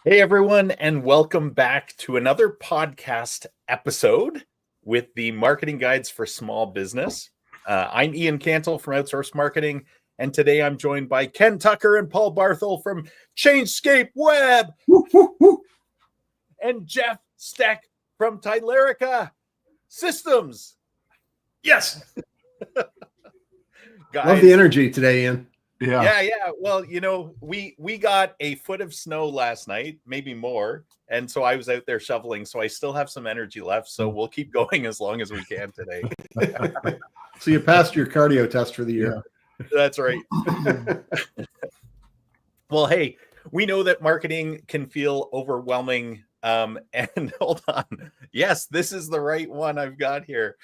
Hey, everyone, and welcome back to another podcast episode with the Marketing Guides for Small Business. I'm Ian Cantle from Outsource Marketing, and today I'm joined by Ken Tucker and Paul Barthel from Changescape Web and Jeff Steck from Tylerica Systems. Yes. Guys, love the energy today, Ian. Yeah. Well, we got a foot of snow last night, maybe more. And so I was out there shoveling. So I still have some energy left. So we'll keep going as long as we can today. So you passed your cardio test for the year. Yeah. That's right. Well, hey, we know that marketing can feel overwhelming. And hold on. Yes, this is the right one I've got here.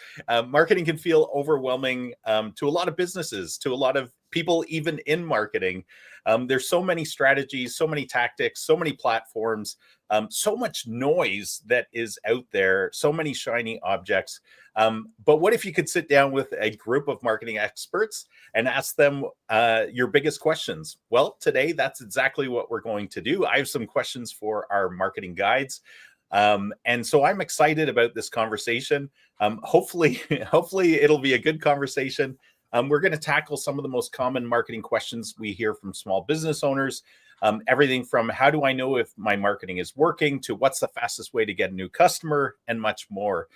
Marketing can feel overwhelming to a lot of businesses, to a lot of people, even in marketing. There's so many strategies, so many tactics, so many platforms, so much noise that is out there, so many shiny objects. But what if you could sit down with a group of marketing experts and ask them your biggest questions? Well, today, that's exactly what we're going to do. I have some questions for our marketing guides. And so I'm excited about this conversation. Hopefully it'll be a good conversation. We're going to tackle some of the most common marketing questions we hear from small business owners. Everything from how do I know if my marketing is working to what's the fastest way to get a new customer and much more.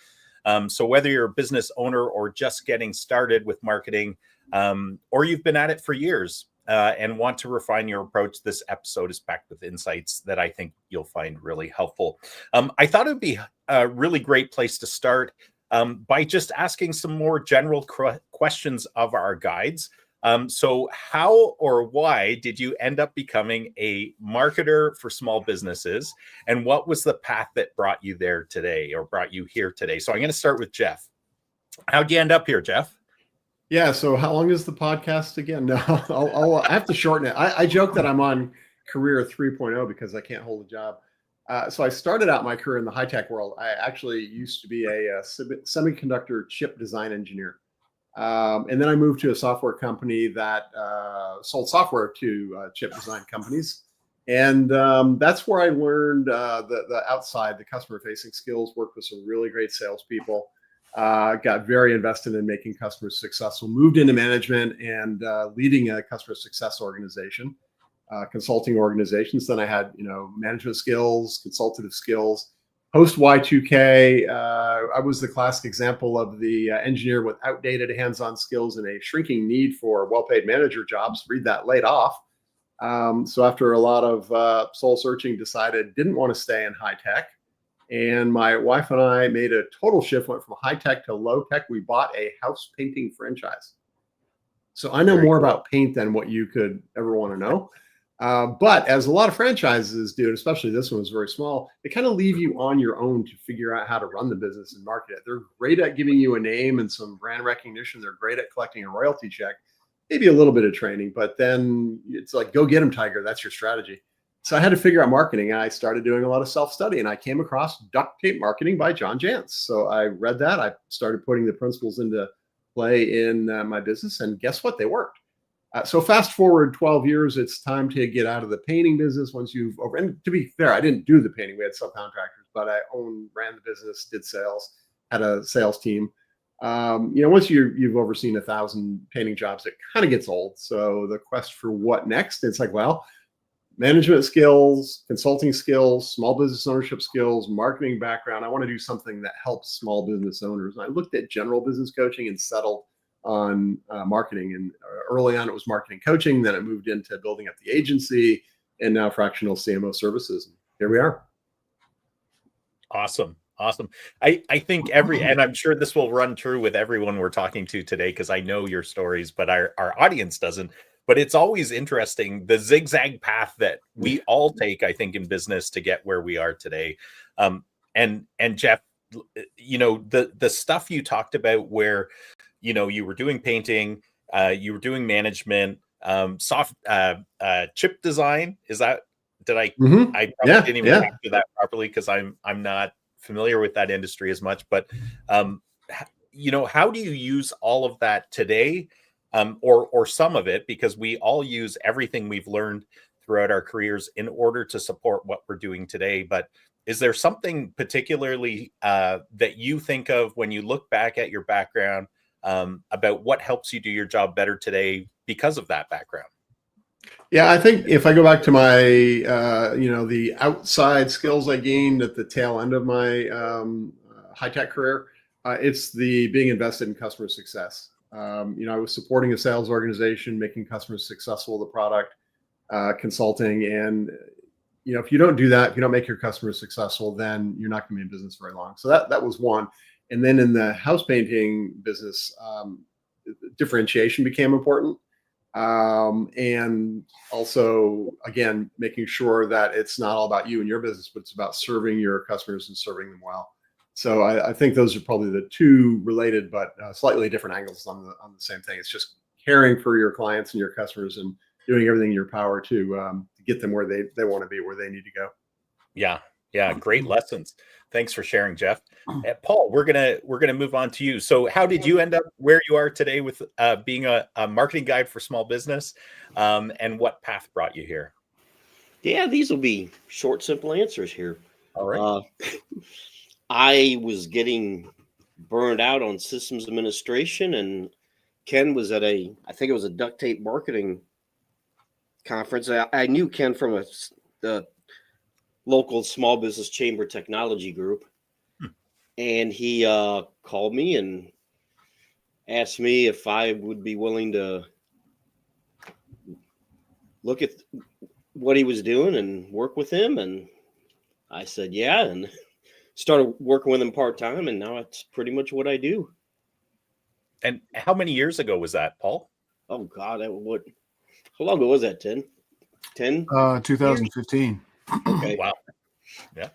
So whether you're a business owner or just getting started with marketing, or you've been at it for years and want to refine your approach, this episode is packed with insights that I think you'll find really helpful. I thought it would be a really great place to start by just asking some more general questions of our guides. So how or why did you end up becoming a marketer for small businesses? And what was the path that brought you there today or brought you here today? So I'm going to start with Jeff. How'd you end up here, Jeff? Yeah. So how long is the podcast again? No, I have to shorten it. I joke that I'm on career 3.0 because I can't hold a job. So I started out my career in the high-tech world. I actually used to be a semiconductor chip design engineer. And then I moved to a software company that sold software to chip design companies. And that's where I learned the outside, the customer-facing skills, worked with some really great salespeople, got very invested in making customers successful, moved into management and leading a customer success organization. Consulting organizations. Then I had, management skills, consultative skills. Post Y2K, I was the classic example of the engineer with outdated hands-on skills and a shrinking need for well-paid manager jobs. Read that, laid off. So after a lot of soul searching, decided didn't want to stay in high tech. And my wife and I made a total shift, went from high tech to low tech. We bought a house painting franchise. So I know more about paint than what you could ever want to know. But as a lot of franchises do, and especially this one was very small, they kind of leave you on your own to figure out how to run the business and market it. They're great at giving you a name and some brand recognition. They're great at collecting a royalty check, maybe a little bit of training, but then it's like, go get them, Tiger. That's your strategy. So I had to figure out marketing. I started doing a lot of self-study, and I came across Duct Tape Marketing by John Jantsch. So I read that. I started putting the principles into play in my business, and guess what? They worked. So fast forward 12 years, it's time to get out of the painting business. Once you've and to be fair, I didn't do the painting. We had subcontractors, but I ran the business, did sales, had a sales team. Once you've overseen 1,000 painting jobs, it kind of gets old. So the quest for what next? It's like, well, management skills, consulting skills, small business ownership skills, marketing background. I want to do something that helps small business owners. And I looked at general business coaching and settled on marketing. And early on, it was marketing coaching. Then it moved into building up the agency, and now fractional CMO services. And here we are. Awesome. I think and I'm sure this will run true with everyone we're talking to today, because I know your stories, but our audience doesn't. But it's always interesting, the zigzag path that we all take, I think, in business to get where we are today. And Jeff, the stuff you talked about where, you were doing painting, you were doing management, soft chip design. Is that, I probably didn't even capture that properly because I'm not familiar with that industry as much, but how do you use all of that today? Or some of it, because we all use everything we've learned throughout our careers in order to support what we're doing today. But is there something particularly that you think of when you look back at your background about what helps you do your job better today because of that background? Yeah, I think if I go back to my, the outside skills I gained at the tail end of my high tech career, it's the being invested in customer success. I was supporting a sales organization, making customers successful with the product, consulting, and if you don't do that, if you don't make your customers successful, then you're not going to be in business very long. So that was one. And then in the house painting business, differentiation became important. And also, again, making sure that it's not all about you and your business, but it's about serving your customers and serving them well. So I think those are probably the two related, but slightly different angles on the same thing. It's just caring for your clients and your customers and doing everything in your power to get them where they want to be, where they need to go. Yeah, great lessons. Thanks for sharing, Jeff. Paul, we're gonna move on to you. So, how did you end up where you are today with being a marketing guide for small business, and what path brought you here? Yeah, these will be short, simple answers here. All right. I was getting burned out on systems administration, and Ken was at I think it was a duct tape marketing conference. I knew Ken from the local small business chamber technology group. And he called me and asked me if I would be willing to look at what he was doing and work with him. And I said, yeah, and started working with him part-time. And now it's pretty much what I do. And how many years ago was that, Paul? Oh, God. How long ago was that, 10? 2015. Okay. Wow. Yeah.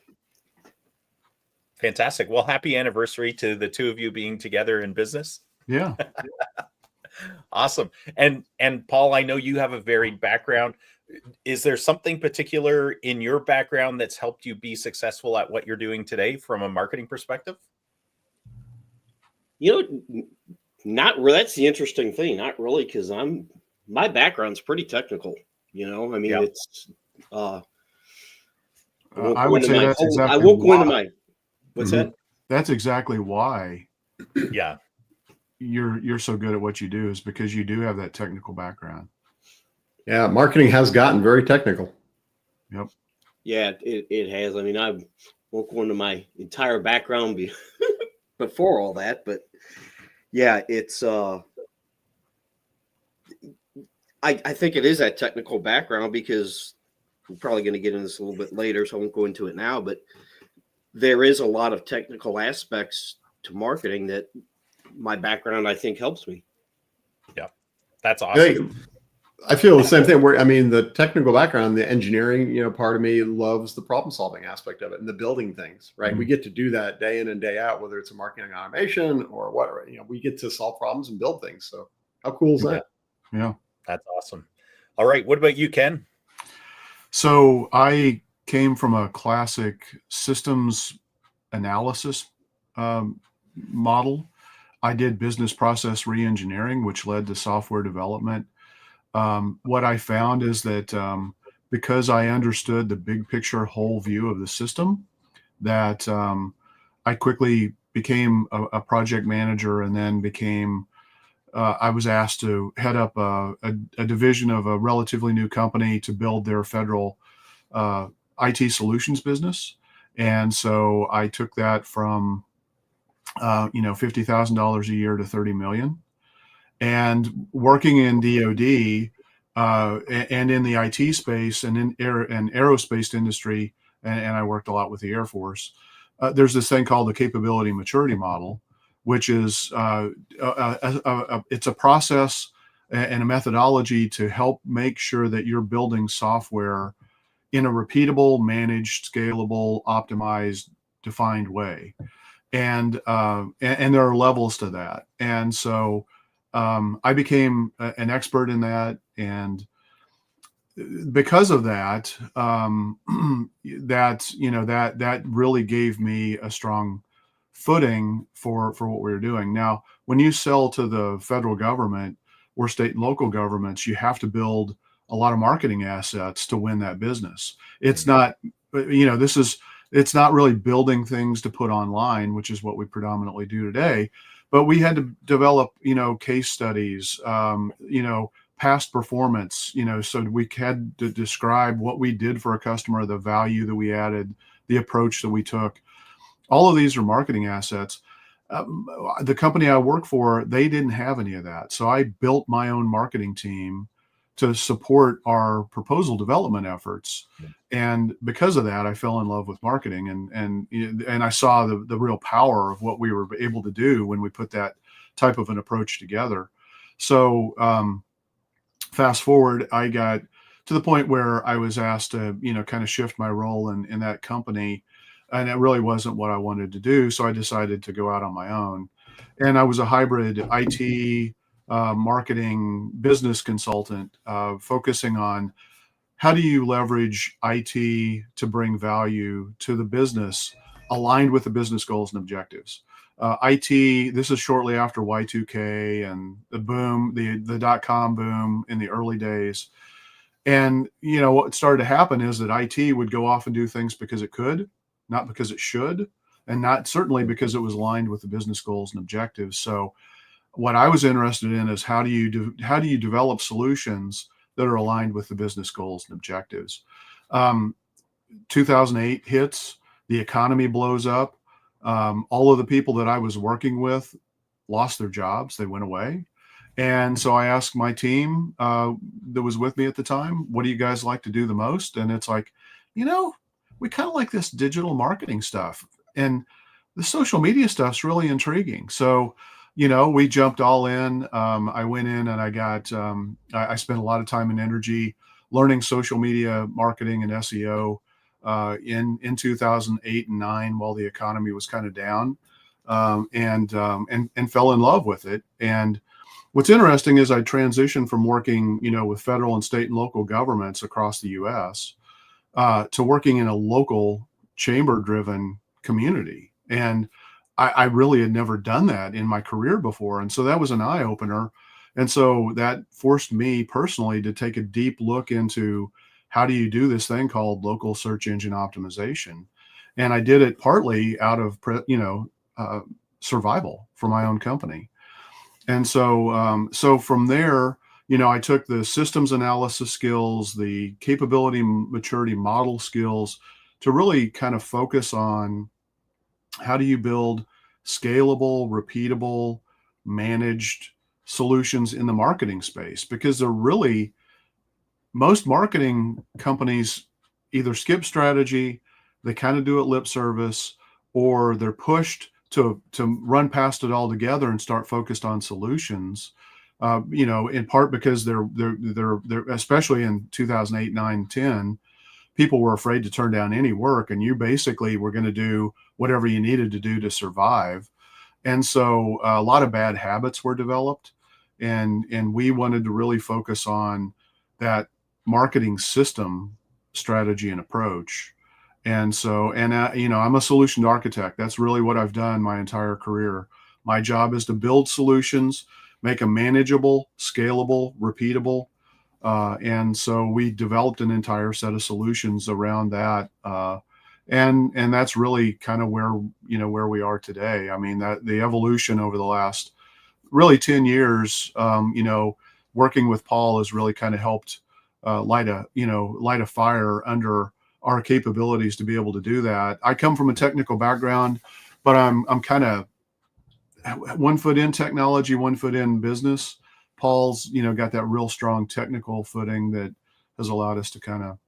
Fantastic. Well, happy anniversary to the two of you being together in business. Yeah. Awesome. And Paul, I know you have a varied background. Is there something particular in your background that's helped you be successful at what you're doing today from a marketing perspective? Not really. That's the interesting thing. Not really, because my background's pretty technical. I mean, it's. I would say that's exactly. I won't go into my. What's that? That's exactly why. Yeah. You're so good at what you do is because you do have that technical background. Yeah, marketing has gotten very technical. Yep. Yeah, it has. I mean, I won't go into my entire background before all that, but yeah, it's I think it is that technical background, because we're probably going to get into this a little bit later, so I won't go into it now, but there is a lot of technical aspects to marketing that my background, I think, helps me. Yeah, that's awesome. I feel the same thing. The technical background, the engineering, part of me loves the problem-solving aspect of it and the building things, right? We get to do that day in and day out, whether it's a marketing automation or whatever. We get to solve problems and build things. So how cool is that? Yeah, that's awesome. All right, what about you, Ken? So I came from a classic systems analysis model. I did business process reengineering, which led to software development. What I found is that because I understood the big picture, whole view of the system, that I quickly became a project manager, and then I was asked to head up a division of a relatively new company to build their federal IT solutions business. And so I took that from $50,000 a year to $30 million. And working in DoD and in the IT space and in aerospace industry, and I worked a lot with the Air Force. There's this thing called the capability maturity model, which is it's a process and a methodology to help make sure that you're building software in a repeatable, managed, scalable, optimized, defined way. And there are levels to that. And so I became an expert in that, and because of that, that really gave me a strong footing for what we were doing. Now, when you sell to the federal government or state and local governments, you have to build a lot of marketing assets to win that business. It's not, it's not really building things to put online, which is what we predominantly do today. But we had to develop, case studies, past performance, so we had to describe what we did for a customer, the value that we added, the approach that we took. All of these are marketing assets. The company I work for, they didn't have any of that. So I built my own marketing team to support our proposal development efforts. And because of that, I fell in love with marketing, and I saw the real power of what we were able to do when we put that type of an approach together. So fast forward, I got to the point where I was asked to, kind of shift my role in that company. And it really wasn't what I wanted to do. So I decided to go out on my own. And I was a hybrid IT marketing business consultant, focusing on how do you leverage IT to bring value to the business aligned with the business goals and objectives. IT, this is shortly after Y2K and the boom, the dot-com boom in the early days. And, what started to happen is that IT would go off and do things because it could, not because it should, and not certainly because it was aligned with the business goals and objectives. So what I was interested in is how do you develop solutions that are aligned with the business goals and objectives. 2008 hits, the economy blows up. All of the people that I was working with lost their jobs. They went away. And so I asked my team that was with me at the time, what do you guys like to do the most? And it's like, we kind of like this digital marketing stuff, and the social media stuff's really intriguing. So, we jumped all in. I went in and I spent a lot of time and energy learning social media marketing and SEO in 2008 and 2009 while the economy was kind of down, and fell in love with it. And what's interesting is I transitioned from working, with federal and state and local governments across the U.S. To working in a local chamber-driven community. And I really had never done that in my career before. And so that was an eye-opener. And so that forced me personally to take a deep look into how do you do this thing called local search engine optimization. And I did it partly out of, survival for my own company. And so from there, I took the systems analysis skills, the capability maturity model skills to really kind of focus on how do you build scalable, repeatable, managed solutions in the marketing space, because most marketing companies either skip strategy, they kind of do it lip service, or they're pushed to run past it altogether and start focused on solutions. In part because they're especially in 2008, 9, 10, people were afraid to turn down any work, and you basically were going to do whatever you needed to do to survive. And so a lot of bad habits were developed, and we wanted to really focus on that marketing system strategy and approach. And so, I'm a solution architect. That's really what I've done my entire career. My job is to build solutions, make them manageable, scalable, repeatable. And so we developed an entire set of solutions around that. And that's really kind of where we are today. I mean, that the evolution over the last really 10 years, working with Paul has really kind of helped light a fire under our capabilities to be able to do that. I come from a technical background, but I'm kind of 1 foot in technology, 1 foot in business. Paul's, got that real strong technical footing that has allowed us to kind of,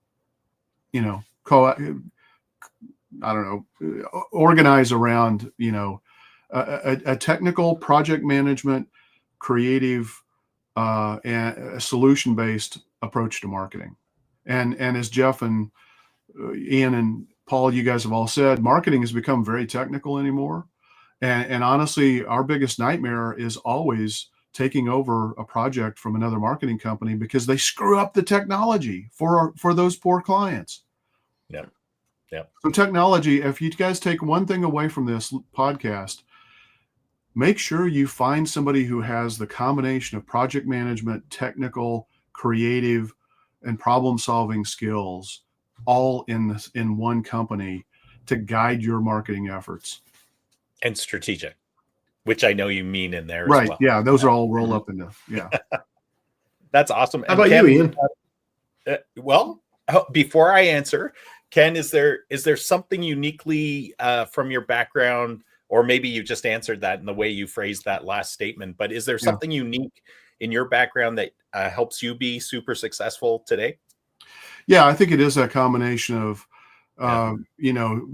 organize around, a technical project management, creative, and a solution-based approach to marketing. And as Jeff and Ian and Paul, you guys have all said, marketing has become very technical anymore. And honestly, our biggest nightmare is always taking over a project from another marketing company because they screw up the technology for those poor clients. Yeah. Yeah. So technology, if you guys take one thing away from this podcast, make sure you find somebody who has the combination of project management, technical, creative, and problem solving skills all in one company to guide your marketing efforts. And strategic, which I know you mean in there Right. as well. Yeah. Those are all roll up into, yeah. That's awesome. How about you, Ian? Well, before I answer, Ken, is there something uniquely from your background, or maybe you just answered that in the way you phrased that last statement, but is there something unique in your background that helps you be super successful today? Yeah, I think it is a combination of, you know,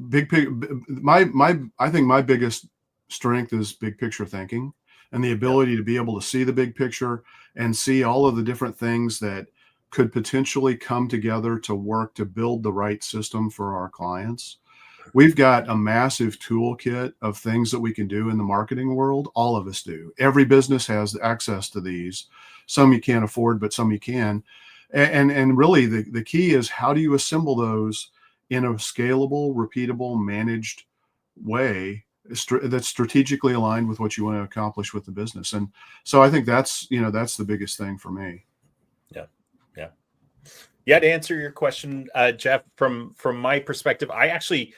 I think my biggest strength is big picture thinking and the ability to be able to see the big picture and see all of the different things that could potentially come together to work to build the right system for our clients. We've got a massive toolkit of things that we can do in the marketing world. All of us do. Every business has access to these. Some you can't afford, but some you can. And really the key is, how do you assemble those in a scalable, repeatable, managed way that's strategically aligned with what you want to accomplish with the business? And so I think that's the biggest thing for me. Yeah, to answer your question, Jeff, from my perspective, I actually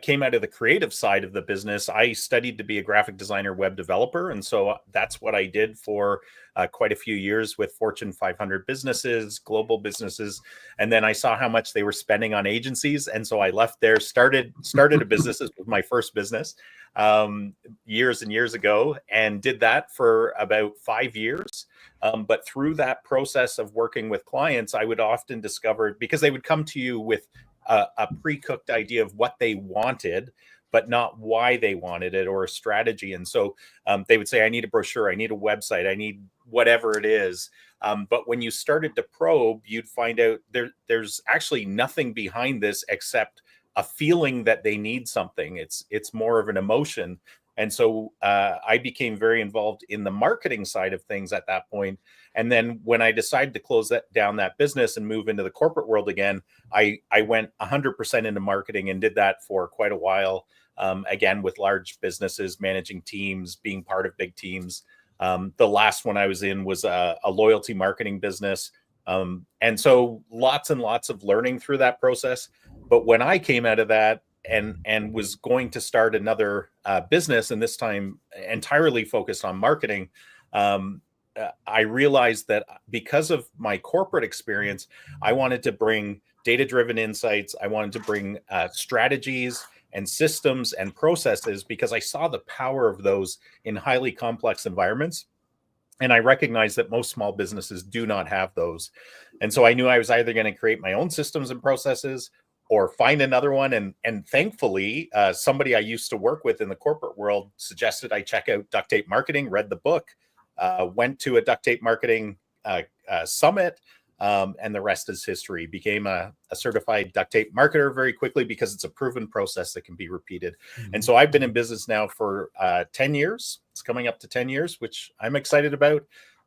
came out of the creative side of the business. I studied to be a graphic designer, web developer, and so that's what I did for quite a few years with Fortune 500 businesses, global businesses, and then I saw how much they were spending on agencies, and so I left there, started a business. This was my first business years and years ago, and did that for about 5 years. But through that process of working with clients, I would often discover, because they would come to you with a pre-cooked idea of what they wanted, but not why they wanted it, or a strategy. And so they would say, I need a brochure, I need a website, I need whatever it is. But when you started to probe, you'd find out there's actually nothing behind this except a feeling that they need something. It's more of an emotion. And so I became very involved in the marketing side of things at that point. And then when I decided to close down that business and move into the corporate world again, I went 100% into marketing and did that for quite a while. Again, with large businesses, managing teams, being part of big teams. The last one I was in was a loyalty marketing business. And so lots and lots of learning through that process. But when I came out of that, and was going to start another business, and this time entirely focused on marketing, I realized that because of my corporate experience, I wanted to bring data-driven insights. I wanted to bring strategies and systems and processes, because I saw the power of those in highly complex environments. And I recognized that most small businesses do not have those. And so I knew I was either going to create my own systems and processes or find another one. And thankfully, somebody I used to work with in the corporate world suggested I check out duct tape marketing, read the book, went to a duct tape marketing summit, and the rest is history. Became a certified duct tape marketer very quickly, because it's a proven process that can be repeated. Mm-hmm. And so I've been in business now for 10 years. It's coming up to 10 years, which I'm excited about,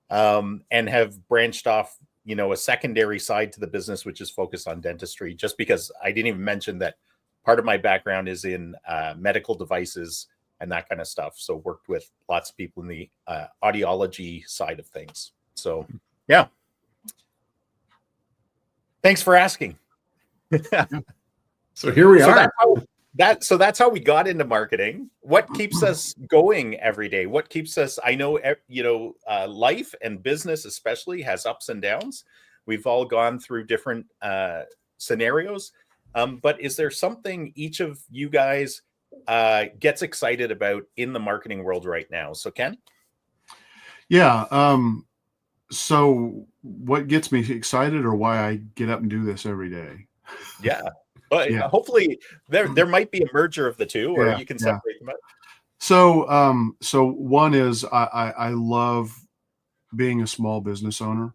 and have branched off, a secondary side to the business, which is focused on dentistry, just because I didn't even mention that part of my background is in medical devices and that kind of stuff. So worked with lots of people in the audiology side of things. So, yeah. Thanks for asking. So here we are. That's how we got into marketing. What keeps us going every day? What keeps us, I know, life and business especially has ups and downs. We've all gone through different scenarios. But is there something each of you guys gets excited about in the marketing world right now? So Ken? Yeah. So what gets me excited, or why I get up and do this every day? Yeah. But hopefully there might be a merger of the two, or you can separate them out. So one is I love being a small business owner.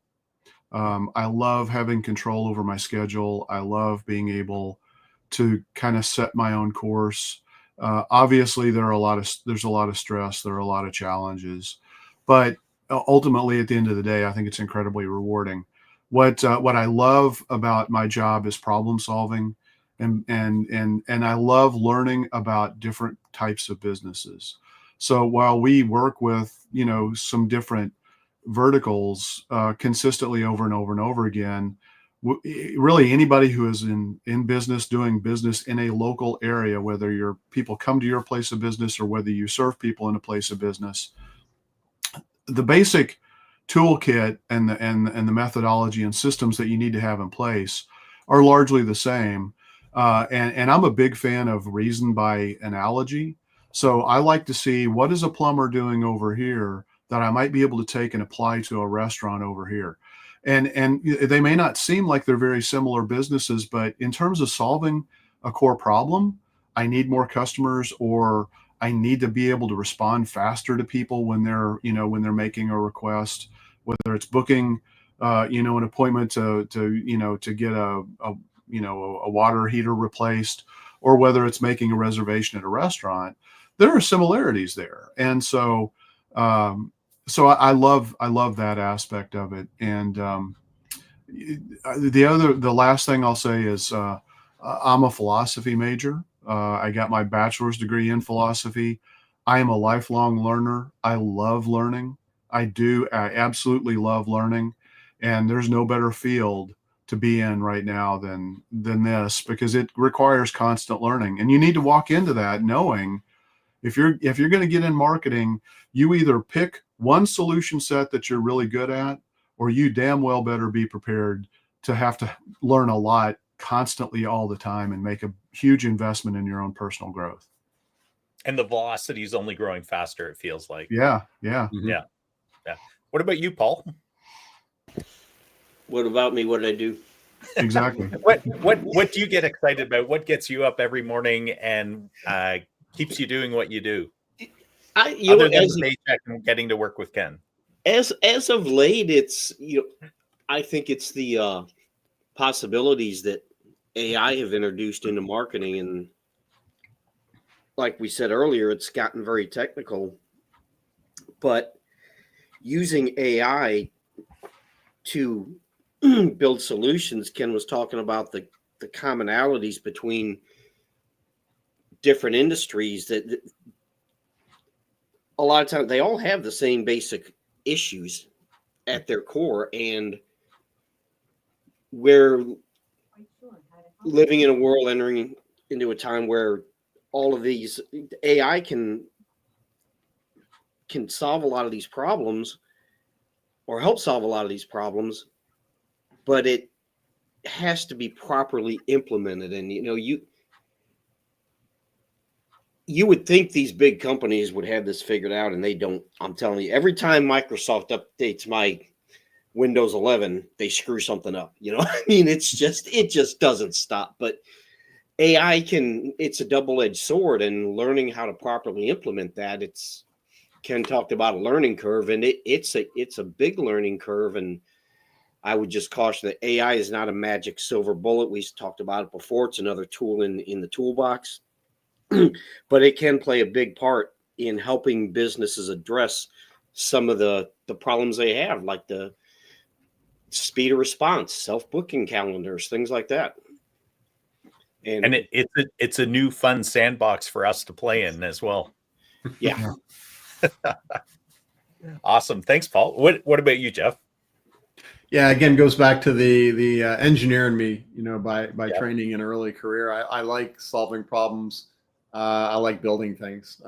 I love having control over my schedule. I love being able to kind of set my own course. Obviously, there's a lot of stress. There are a lot of challenges, but ultimately, at the end of the day, I think it's incredibly rewarding. What I love about my job is problem solving, and I love learning about different types of businesses. So while we work with some different verticals consistently over and over and over again, really anybody who is in business, doing business in a local area, whether your people come to your place of business or whether you serve people in a place of business, the basic toolkit and the methodology and systems that you need to have in place are largely the same. And I'm a big fan of reason by analogy. So I like to see, what is a plumber doing over here that I might be able to take and apply to a restaurant over here. And they may not seem like they're very similar businesses, but in terms of solving a core problem, I need more customers, or I need to be able to respond faster to people when they're making a request, whether it's booking, an appointment to get a water heater replaced, or whether it's making a reservation at a restaurant. There are similarities there. And so I love that aspect of it. And the last thing I'll say is I'm a philosophy major. I got my bachelor's degree in philosophy. I am a lifelong learner. I love learning. I absolutely love learning. And there's no better field to be in right now than this, because it requires constant learning. And you need to walk into that knowing, if you're going to get in marketing, you either pick one solution set that you're really good at, or you damn well better be prepared to have to learn a lot constantly all the time and make a huge investment in your own personal growth. And the velocity is only growing faster, it feels like. Yeah. Mm-hmm. Yeah. What about you, Paul? What about me? What did I do? Exactly. What do you get excited about? What gets you up every morning and keeps you doing what you do? Other than the paycheck and getting to work with Ken. As of late, it's I think it's the possibilities that AI have introduced into marketing, and like we said earlier, it's gotten very technical. But using AI to build solutions, Ken was talking about the commonalities between different industries, that a lot of times they all have the same basic issues at their core, and we're living in a world entering into a time where all of these AI can solve a lot of these problems, or help solve a lot of these problems, but it has to be properly implemented. And you would think these big companies would have this figured out, and they don't. I'm telling you, every time Microsoft updates my Windows 11, they screw something up. I mean, it just doesn't stop. But AI it's a double-edged sword, and learning how to properly implement that, Ken talked about a learning curve, and it's a big learning curve. And I would just caution that AI is not a magic silver bullet. We talked about it before. It's another tool in the toolbox. But it can play a big part in helping businesses address some of the problems they have, like the speed of response, self-booking calendars, things like that. And it's a new fun sandbox for us to play in as well. Yeah. Awesome. Thanks, Paul. What about you, Jeff? Yeah, again, goes back to the engineer in me, by training in early career. I like solving problems. I like building things.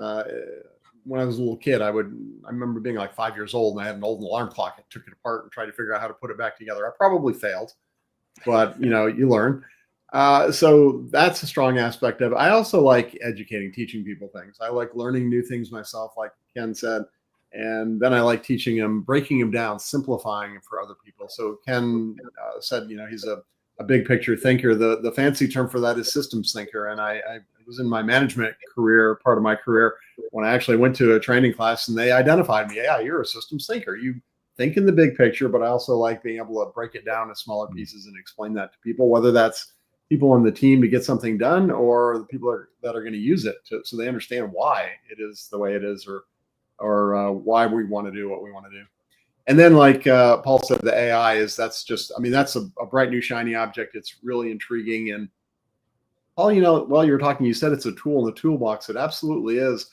When I was a little kid, I remember being like 5 years old, and I had an old alarm clock. I took it apart and tried to figure out how to put it back together. I probably failed, but you learn. So that's a strong aspect of it. I also like educating, teaching people things. I like learning new things myself, like Ken said. And then I like teaching them, breaking them down, simplifying them for other people. So Ken said, he's a big picture thinker. The fancy term for that is systems thinker. And I was in my management career, part of my career, when I actually went to a training class, and they identified me. Yeah, you're a systems thinker. You think in the big picture, but I also like being able to break it down to smaller pieces and explain that to people, whether that's people on the team to get something done, or the people that are going to use it so they understand why it is the way it is, or why we want to do what we want to do. And then, like Paul said, the AI that's a bright new shiny object. It's really intriguing. And Paul, while you were talking, you said it's a tool in the toolbox. It absolutely is,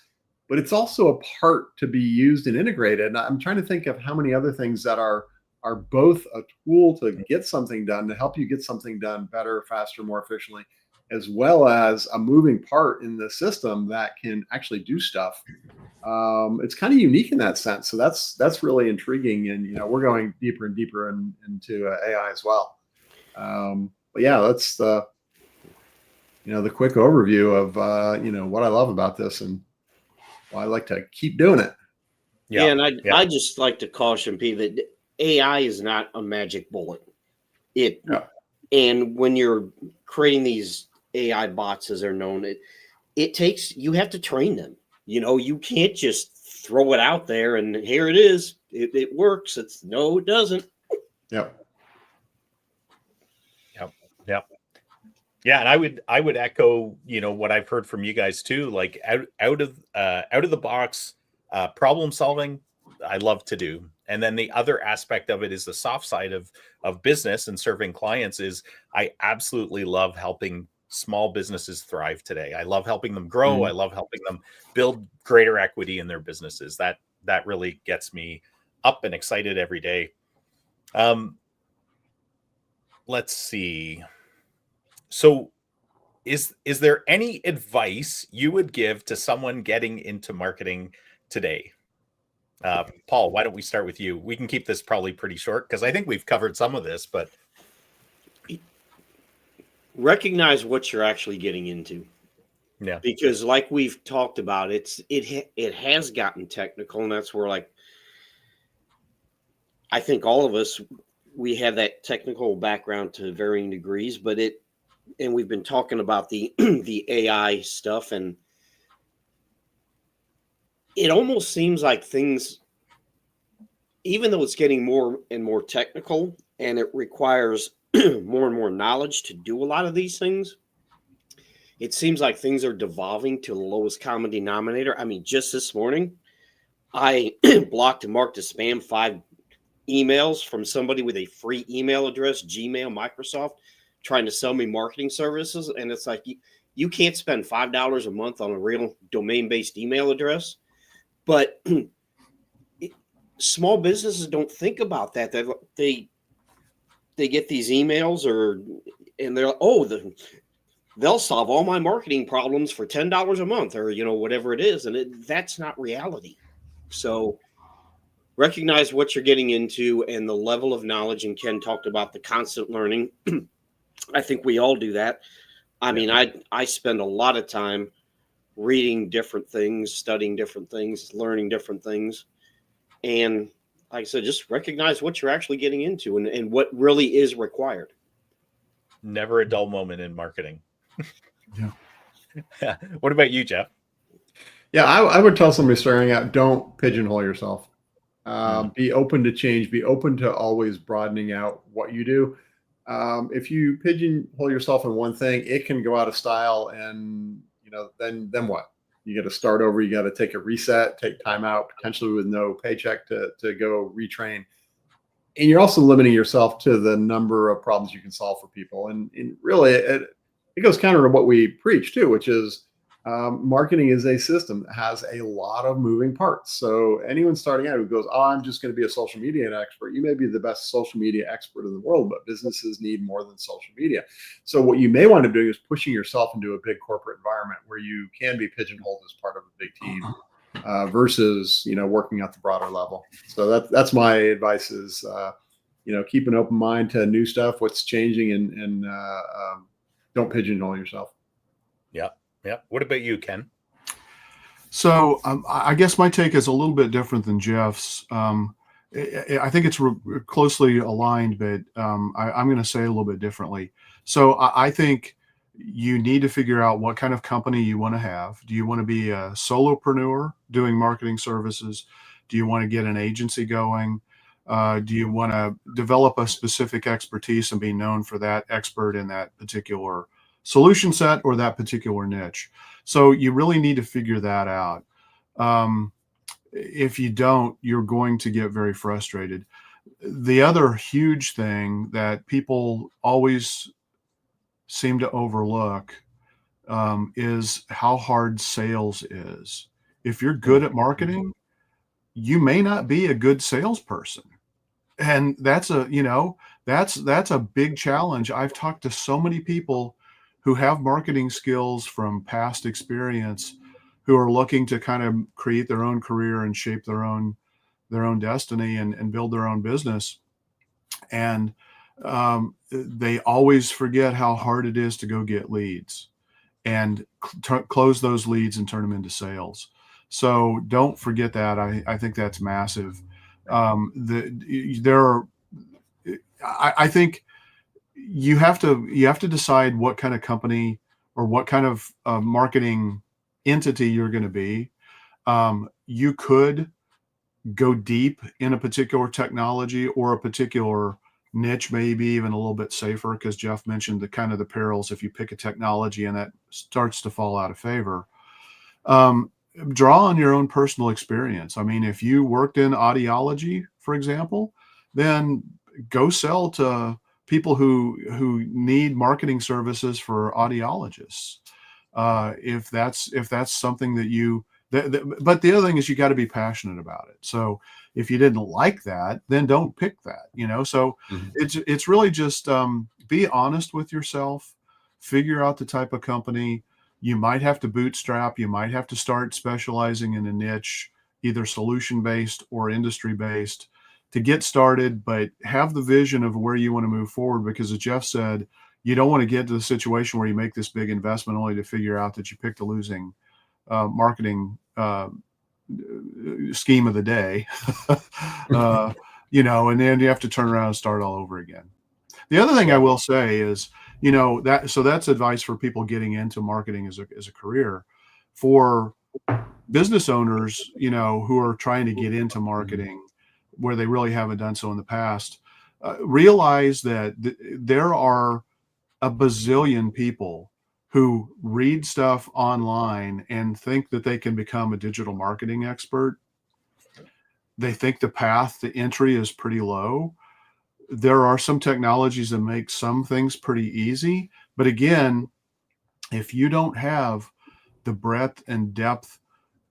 but it's also a part to be used and integrated. And I'm trying to think of how many other things that are are both a tool to get something done, to help you get something done better, faster, more efficiently, as well as a moving part in the system that can actually do stuff. It's kind of unique in that sense. So that's really intriguing, and we're going deeper and deeper into AI as well. But yeah, that's the quick overview of what I love about this and why I like to keep doing it. Yeah, and I just like to caution people that AI is not a magic bullet. And when you're creating these AI bots, as they're known, it takes, you have to train them. You can't just throw it out there and here it is. It works. No, it doesn't. Yep. Yeah, and I would echo, what I've heard from you guys too. Like out of the box problem solving, I love to do. And then the other aspect of it is the soft side of business and serving clients is I absolutely love helping small businesses thrive today. I love helping them grow. I love helping them build greater equity in their businesses. That really gets me up and excited every day. Let's see. So is there any advice you would give to someone getting into marketing today? Paul, why don't we start with you? We can keep this probably pretty short because I think we've covered some of this, but recognize what you're actually getting into. Yeah. Because like we've talked about, it has gotten technical, and that's where, like, I think all of us, we have that technical background to varying degrees, but and we've been talking about the the AI stuff, and it almost seems like things, even though it's getting more and more technical and it requires more and more knowledge to do a lot of these things, it seems like things are devolving to the lowest common denominator. I mean, just this morning, I blocked and marked as spam 5 emails from somebody with a free email address, Gmail, Microsoft, trying to sell me marketing services. And it's like, you can't spend $5 a month on a real domain-based email address. But small businesses don't think about that. They get these emails and they're like, they'll solve all my marketing problems for $10 a month, or whatever it is, and that's not reality. So recognize what you're getting into and the level of knowledge. And Ken talked about the constant learning. I think we all do that. I mean, I spend a lot of time reading different things, studying different things, learning different things. And like I said, just recognize what you're actually getting into and what really is required. Never a dull moment in marketing. Yeah. What about you, Jeff? Yeah, I would tell somebody starting out, don't pigeonhole yourself. Be open to change. Be open to always broadening out what you do. If you pigeonhole yourself in one thing, it can go out of style, and then what? You got to start over. You got to take a reset, take time out, potentially with no paycheck to go retrain. And you're also limiting yourself to the number of problems you can solve for people. And really, it goes counter to what we preach too, which is marketing is a system that has a lot of moving parts. So anyone starting out who goes, "Oh, I'm just going to be a social media expert," you may be the best social media expert in the world, but businesses need more than social media. So what you may want to do is pushing yourself into a big corporate environment where you can be pigeonholed as part of a big team versus working at the broader level. So that's my advice is keep an open mind to new stuff, what's changing, and don't pigeonhole yourself. Yeah. What about you, Ken? So I guess my take is a little bit different than Jeff's. I think it's closely aligned, but I'm going to say it a little bit differently. So I think you need to figure out what kind of company you want to have. Do you want to be a solopreneur doing marketing services? Do you want to get an agency going? Do you want to develop a specific expertise and be known for that expert in that particular solution set or that particular niche? So you really need to figure that out. If you don't, you're going to get very frustrated. The other huge thing that people always seem to overlook is how hard sales is. If you're good at marketing, you may not be a good salesperson. and that's a big challenge. I've talked to so many people who have marketing skills from past experience, who are looking to kind of create their own career and shape their own destiny and build their own business. And they always forget how hard it is to go get leads and close those leads and turn them into sales. So don't forget that. I think that's massive. I think you have to decide what kind of company or what kind of marketing entity you're going to be. You could go deep in a particular technology or a particular niche, maybe even a little bit safer, because Jeff mentioned the kind of the perils if you pick a technology and that starts to fall out of favor. Draw on your own personal experience. I mean, if you worked in audiology, for example, then go sell to people who need marketing services for audiologists. If that's something that you but the other thing is you got to be passionate about it. So if you didn't like that, then don't pick that, so it's really just be honest with yourself, figure out the type of company. You might have to bootstrap, you might have to start specializing in a niche, either solution based or industry based, to get started, but have the vision of where you want to move forward, because as Jeff said, you don't want to get to the situation where you make this big investment only to figure out that you picked a losing marketing scheme of the day, and then you have to turn around and start all over again. The other thing I will say is, that's advice for people getting into marketing as a career. For business owners, who are trying to get into marketing where they really haven't done so in the past, realize that there are a bazillion people who read stuff online and think that they can become a digital marketing expert. They think the path to entry is pretty low. There are some technologies that make some things pretty easy. But again, if you don't have the breadth and depth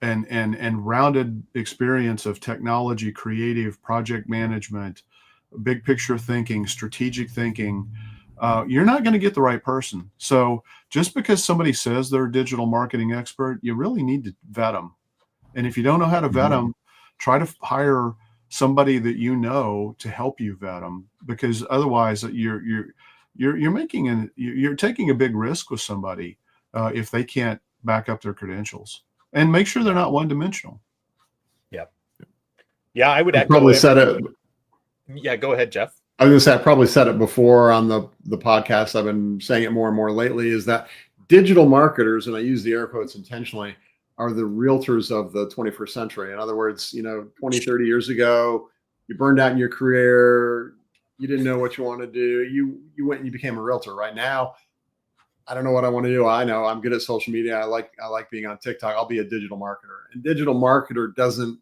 and rounded experience of technology, creative, project management, big picture thinking, strategic thinking, you're not going to get the right person. So just because somebody says they're a digital marketing expert, you really need to vet them. And if you don't know how to vet them, try to hire somebody that to help you vet them, because otherwise you're taking a big risk with somebody if they can't back up their credentials. And make sure they're not one-dimensional. Yeah, I would probably said it. Yeah, go ahead, Jeff. I was going to say, I probably said it before on the podcast. I've been saying it more and more lately, is that digital marketers, and I use the air quotes intentionally, are the realtors of the 21st century. In other words, 20, 30 years ago, you burned out in your career. You didn't know what you want to do. You went and you became a realtor. Right now, I don't know what I want to do. I know I'm good at social media. I like being on TikTok. I'll be a digital marketer. And digital marketer doesn't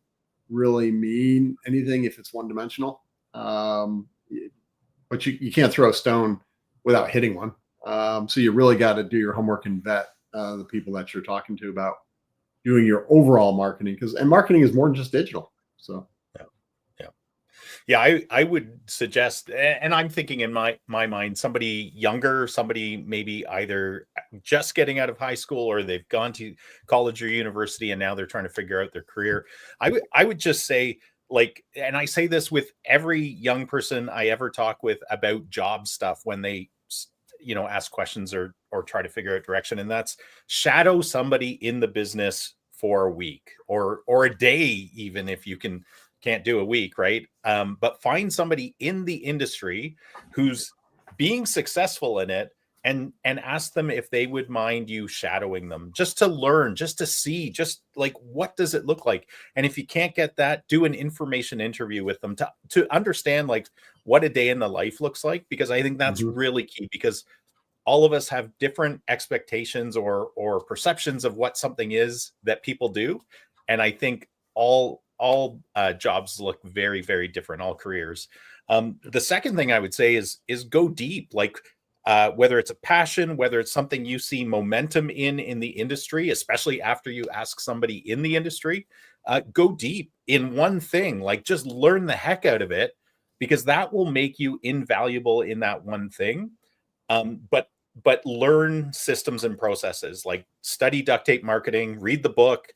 really mean anything if it's one-dimensional. But you can't throw a stone without hitting one. So you really got to do your homework and vet the people that you're talking to about doing your overall marketing, and marketing is more than just digital. So I would suggest, and I'm thinking in my mind, somebody younger, somebody maybe either just getting out of high school or they've gone to college or university and now they're trying to figure out their career. I would just say, and I say this with every young person I ever talk with about job stuff when they, ask questions or try to figure out direction. And that's shadow somebody in the business for a week or a day, even if you can't do a week, right? But find somebody in the industry who's being successful in it and ask them if they would mind you shadowing them, just to learn, just to see, just what does it look like? And if you can't get that, do an information interview with them to understand what a day in the life looks like, because I think that's really key, because all of us have different expectations or perceptions of what something is that people do. And I think all jobs look very, very different, all careers. The second thing I would say is go deep, whether it's a passion, whether it's something you see momentum in the industry, especially after you ask somebody in the industry, go deep in one thing, just learn the heck out of it. because that will make you invaluable in that one thing. But learn systems and processes, like study duct tape marketing, read the book.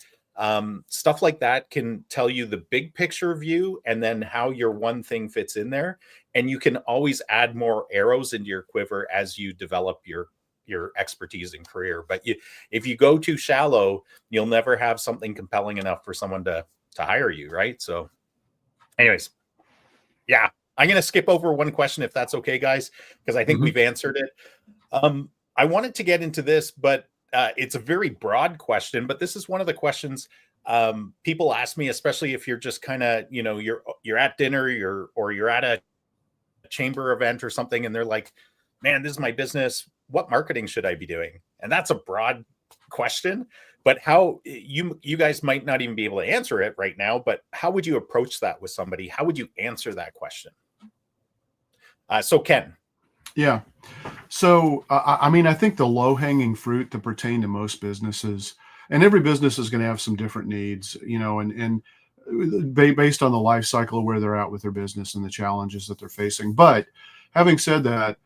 Stuff like that can tell you the big picture view and then how your one thing fits in there. And you can always add more arrows into your quiver as you develop your expertise and career. But if you go too shallow, you'll never have something compelling enough for someone to hire you, right? So anyways, yeah, I'm going to skip over one question if that's okay, guys, because I think we've answered it. I wanted to get into this, but it's a very broad question, but this is one of the questions people ask me, especially if you're just kind of, you're at dinner, you're at a chamber event or something, and they're like, man, this is my business. What marketing should I be doing? And that's a broad question, but how you guys might not even be able to answer it right now, but how would you approach that with somebody? How would you answer that question? So Ken. Yeah. So, I think the low-hanging fruit that pertain to most businesses, and every business is going to have some different needs, and based on the life cycle of where they're at with their business and the challenges that they're facing. But having said that,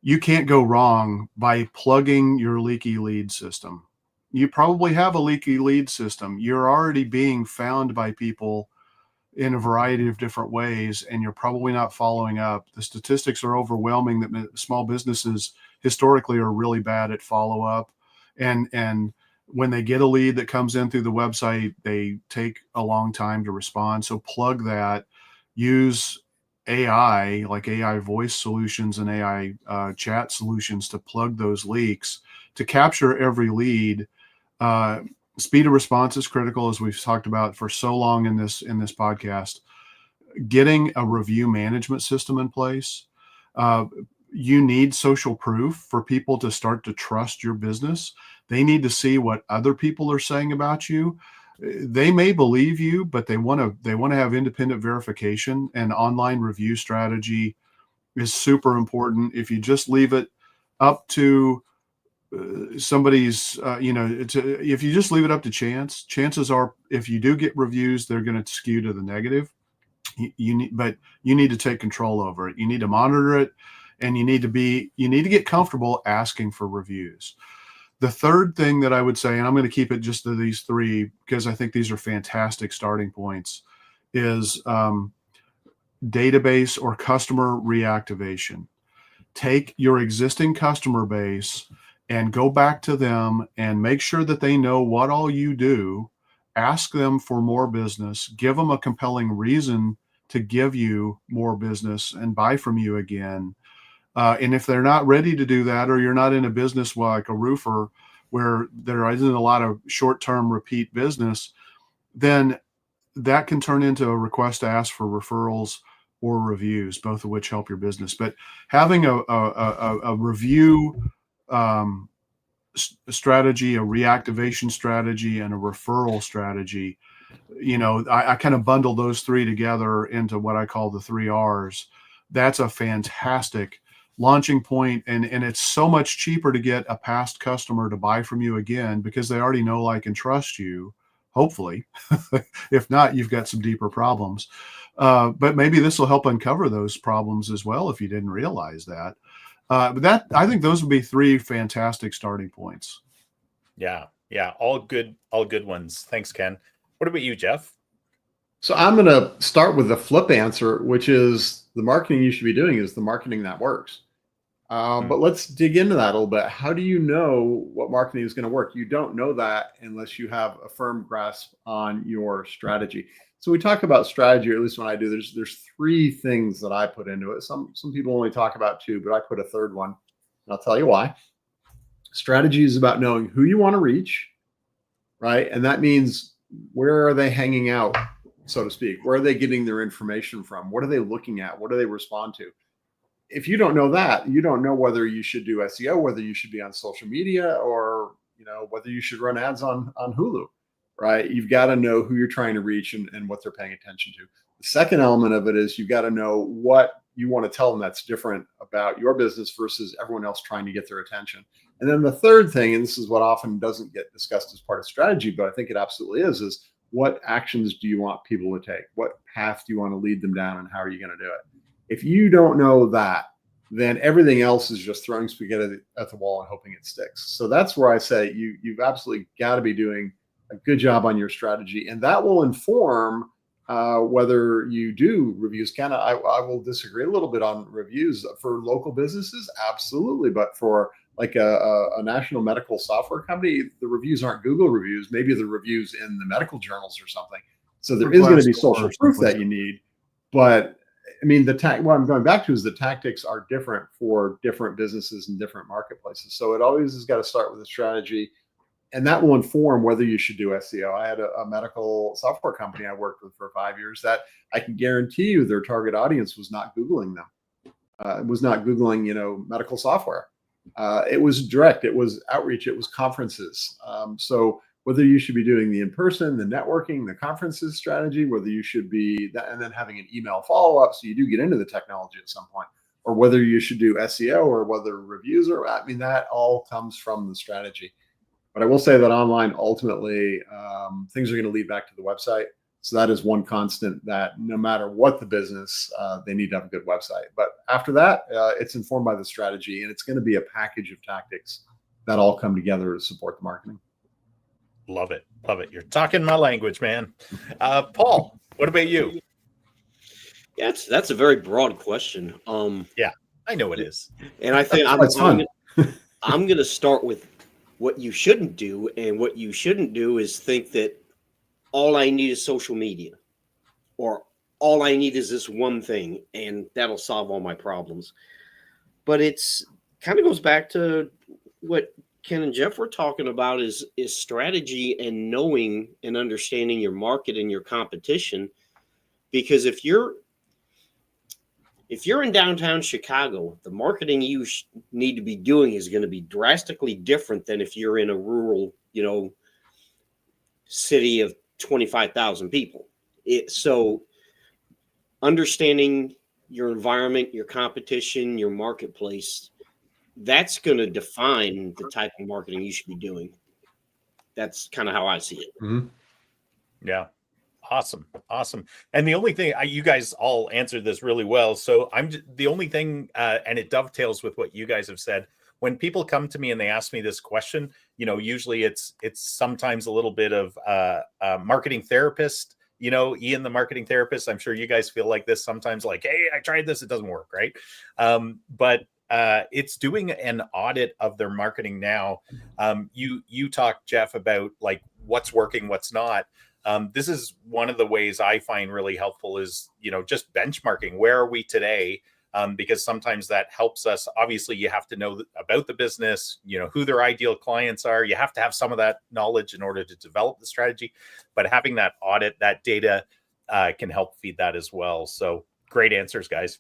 you can't go wrong by plugging your leaky lead system. You probably have a leaky lead system. You're already being found by people in a variety of different ways, and you're probably not following up. The statistics are overwhelming that small businesses historically are really bad at follow-up. And when they get a lead that comes in through the website, they take a long time to respond. So plug that. Use AI, like AI voice solutions and AI chat solutions, to plug those leaks, to capture every lead. Speed of response is critical, as we've talked about for so long in this podcast. Getting a review management system in place. You need social proof for people to start to trust your business. They need to see what other people are saying about you. They may believe you, but they want to have independent verification. And online review strategy is super important. If you just leave it up to somebody's, if you just leave it up to chance, chances are, if you do get reviews, they're going to skew to the negative. But you need to take control over it. You need to monitor it, and you need to get comfortable asking for reviews. The third thing that I would say, and I'm going to keep it just to these three because I think these are fantastic starting points, is database or customer reactivation. Take your existing customer base and go back to them and make sure that they know what all you do. Ask them for more business. Give them a compelling reason to give you more business and buy from you again. And if they're not ready to do that, or you're not in a business like a roofer where there isn't a lot of short-term repeat business, then that can turn into a request to ask for referrals or reviews, both of which help your business. But having a review strategy, a reactivation strategy, and a referral strategy, I kind of bundle those three together into what I call the 3 R's. That's a fantastic launching point, and it's so much cheaper to get a past customer to buy from you again because they already know, like, and trust you, hopefully. If not, you've got some deeper problems. But maybe this will help uncover those problems as well if you didn't realize that. But I think those would be 3 fantastic starting points. Yeah. All good ones. Thanks, Ken. What about you, Jeff? So I'm going to start with the flip answer, which is the marketing you should be doing is the marketing that works. But let's dig into that a little bit. How do you know what marketing is going to work? You don't know that unless you have a firm grasp on your strategy. So we talk about strategy, or at least when I do, there's 3 things that I put into it. Some people only talk about 2, but I put a third one, and I'll tell you why. Strategy is about knowing who you want to reach, right? And that means, where are they hanging out, so to speak? Where are they getting their information from? What are they looking at? What do they respond to? If you don't know that, you don't know whether you should do SEO, whether you should be on social media, or whether you should run ads on Hulu, right? You've got to know who you're trying to reach and what they're paying attention to. The second element of it is you've got to know what you want to tell them that's different about your business versus everyone else trying to get their attention. And then the third thing, and this is what often doesn't get discussed as part of strategy, but I think it absolutely is what actions do you want people to take? What path do you want to lead them down, and how are you going to do it? If you don't know that, then everything else is just throwing spaghetti at the wall and hoping it sticks. So that's where I say you've absolutely got to be doing a good job on your strategy, and that will inform whether you do reviews. I will disagree a little bit on reviews for local businesses, absolutely, but for like a national medical software company, the reviews aren't Google reviews. Maybe the reviews in the medical journals or something. So there is going to be social proof that you need, but I mean, what I'm going back to is the tactics are different for different businesses and different marketplaces. So it always has got to start with a strategy, and that will inform whether you should do SEO. I had a medical software company I worked with for 5 years that I can guarantee you their target audience was not Googling them. It was not Googling, medical software. It was direct. It was outreach. It was conferences. So whether you should be doing the in-person, the networking, the conferences strategy, whether you should be that, and then having an email follow-up so you do get into the technology at some point, or whether you should do SEO, or whether reviews are, I mean, that all comes from the strategy. But I will say that online, ultimately, things are going to lead back to the website. So that is one constant, that no matter what the business, they need to have a good website. But after that, it's informed by the strategy, and it's going to be a package of tactics that all come together to support the marketing. Love it. Love it. You're talking my language, man. Paul, what about you? Yeah, that's a very broad question. Yeah, I know it is. And I think I'm going to start with what you shouldn't do. And what you shouldn't do is think that all I need is social media, or all I need is this one thing, and that'll solve all my problems. But it's kind of goes back to what Ken and Jeff were talking about is strategy and knowing and understanding your market and your competition. Because if you're in downtown Chicago, the marketing you need to be doing is going to be drastically different than if you're in a rural, city of 25,000 people. So understanding your environment, your competition, your marketplace, that's going to define the type of marketing you should be doing. That's kind of how I see it. Mm-hmm. Yeah. Awesome. And the only thing, you guys all answered this really well. So the only thing, and it dovetails with what you guys have said. When people come to me and they ask me this question, usually it's sometimes a little bit of marketing therapist, Ian, the marketing therapist. I'm sure you guys feel like this sometimes, like, hey, I tried this, it doesn't work, right? But it's doing an audit of their marketing now. You talked, Jeff, about like what's working, what's not. This is one of the ways I find really helpful is, just benchmarking. Where are we today? Because sometimes that helps us. Obviously, you have to know about the business, who their ideal clients are. You have to have some of that knowledge in order to develop the strategy. But having that audit, that data can help feed that as well. So great answers, guys.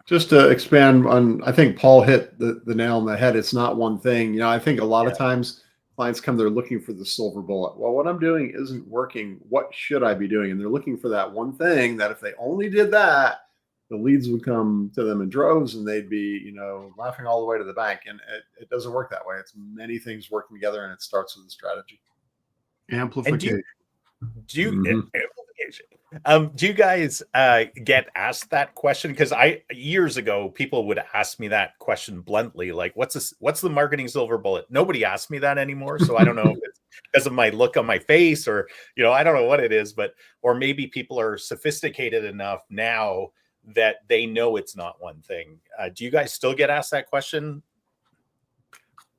Just to expand on, I think Paul hit the nail on the head. It's not one thing. I think a lot of times clients come, they're looking for the silver bullet. Well, what I'm doing isn't working. What should I be doing? And they're looking for that one thing that if they only did that, the leads would come to them in droves and they'd be, laughing all the way to the bank. And it doesn't work that way. It's many things working together, and it starts with the strategy. Amplification. Do you guys get asked that question? Because years ago, people would ask me that question bluntly, like, what's the marketing silver bullet? Nobody asks me that anymore. So I don't know if it's because of my look on my face, or, I don't know what it is, or maybe people are sophisticated enough now that they know it's not one thing. Do you guys still get asked that question?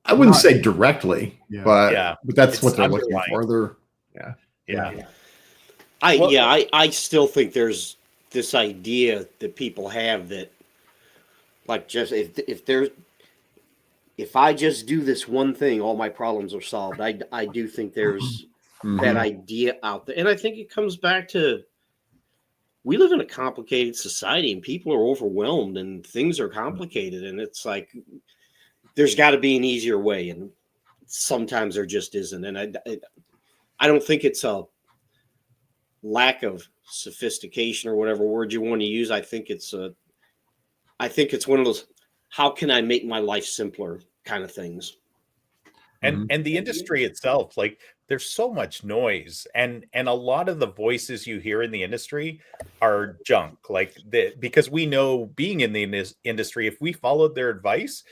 I wouldn't say directly, but that's what they're looking for. I still think there's this idea that people have that, like, just if I just do this one thing, all my problems are solved. I do think there's that idea out there, and I think it comes back to, we live in a complicated society, and people are overwhelmed, and things are complicated, and it's like there's got to be an easier way, and sometimes there just isn't. And I don't think it's a lack of sophistication or whatever word you want to use. I think it's one of those, how can I make my life simpler kind of things. And the industry itself, like there's so much noise, and a lot of the voices you hear in the industry are junk. Because we know, being in the industry, if we followed their advice,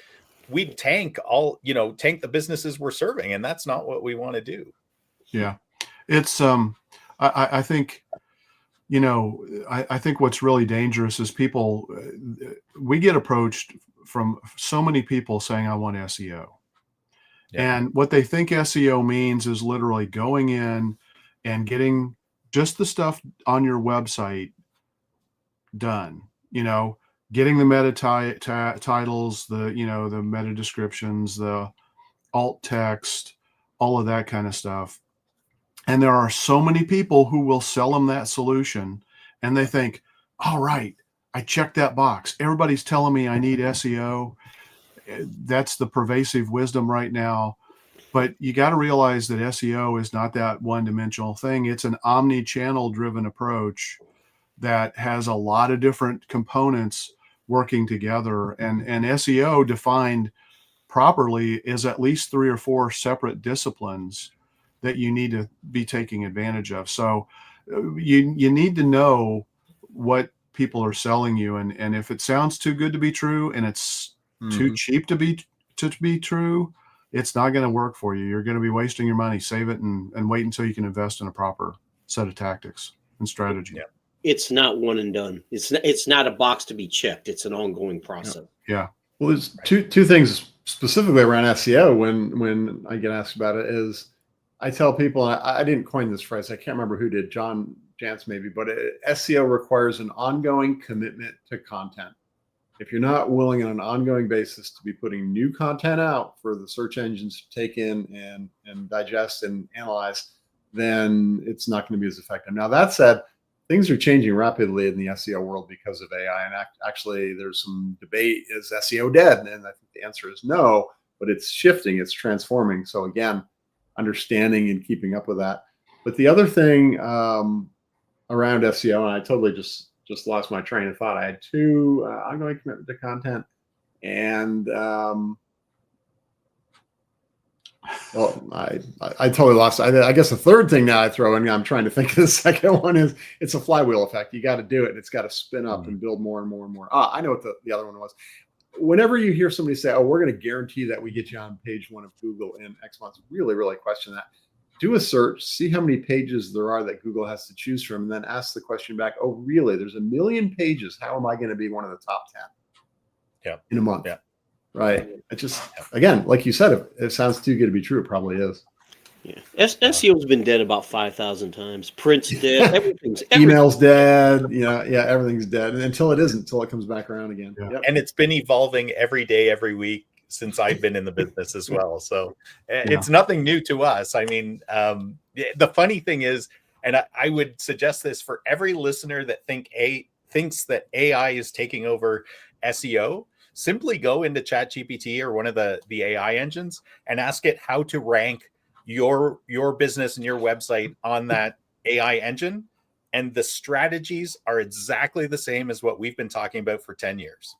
we'd tank the businesses we're serving, and that's not what we want to do. Yeah, it's I think, I think what's really dangerous is people. We get approached from so many people saying, "I want SEO." Yeah. And what they think SEO means is literally going in and getting just the stuff on your website done, getting the meta titles, the meta descriptions, the alt text, all of that kind of stuff. And there are so many people who will sell them that solution, and they think, all right, I checked that box. Everybody's telling me I need SEO. That's the pervasive wisdom right now. But you got to realize that SEO is not that one-dimensional thing. It's an omni-channel driven approach that has a lot of different components working together. And SEO, defined properly, is at least 3 or 4 separate disciplines that you need to be taking advantage of. So you need to know what people are selling you. And if it sounds too good to be true, and it's too cheap to be true, it's not going to work for you. You're going to be wasting your money. Save it and wait until you can invest in a proper set of tactics and strategy. Yeah. It's not one and done. It's not a box to be checked. It's an ongoing process. Yeah. Well, there's two things specifically around SEO when I get asked about it. Is I tell people, and I didn't coin this phrase, I can't remember who did, John Jantz maybe, but SEO requires an ongoing commitment to content. If you're not willing on an ongoing basis to be putting new content out for the search engines to take in and digest and analyze, then it's not going to be as effective. Now, that said, things are changing rapidly in the SEO world because of AI. And actually, there's some debate, is SEO dead? And I think the answer is no, but it's shifting, it's transforming. So again, understanding and keeping up with that. But the other thing around SEO, and I totally just lost my train of thought. I had 2 ongoing commitment to content, and well, I totally lost. I guess the third thing now I throw in, I'm trying to think of the second one, is it's a flywheel effect. You got to do it, and it's got to spin up and build more and more and more. I know what the other one was. Whenever you hear somebody say, "Oh, we're going to guarantee that we get you on page 1 of Google in X months," really, really question that. Do a search, see how many pages there are that Google has to choose from, and then ask the question back, "Oh, really? There's 1 million pages. How am I going to be one of the top 10 in a month?" Yeah. Right. It just, again, like you said, if it sounds too good to be true, it probably is. Yeah. SEO's been dead about 5,000 times. Print's dead. Everything's Email's dead. Yeah, everything's dead until it isn't, until it comes back around again. Yeah. Yep. And it's been evolving every day, every week since I've been in the business as well. So it's nothing new to us. I mean, the funny thing is, and I would suggest this for every listener that thinks that AI is taking over SEO, simply go into ChatGPT or one of the AI engines and ask it how to rank your business and your website on that AI engine. And the strategies are exactly the same as what we've been talking about for 10 years.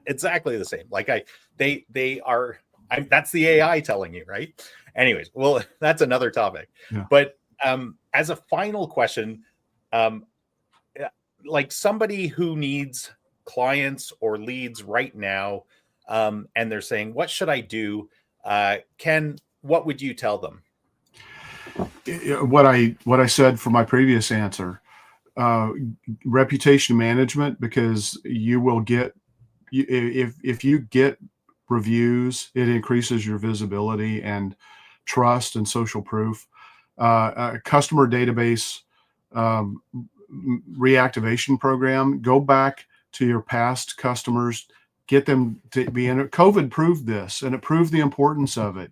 Exactly the same. They are, that's the AI telling you, right? Anyways, well, that's another topic. Yeah. But as a final question, like somebody who needs clients or leads right now, and they're saying, "What should I do?" Ken, what would you tell them? What I said for my previous answer, reputation management, because you will get, if you get reviews, it increases your visibility and trust and social proof. A customer database reactivation program. Go back to your past customers, get them to be in it. COVID proved this, and it proved the importance of it.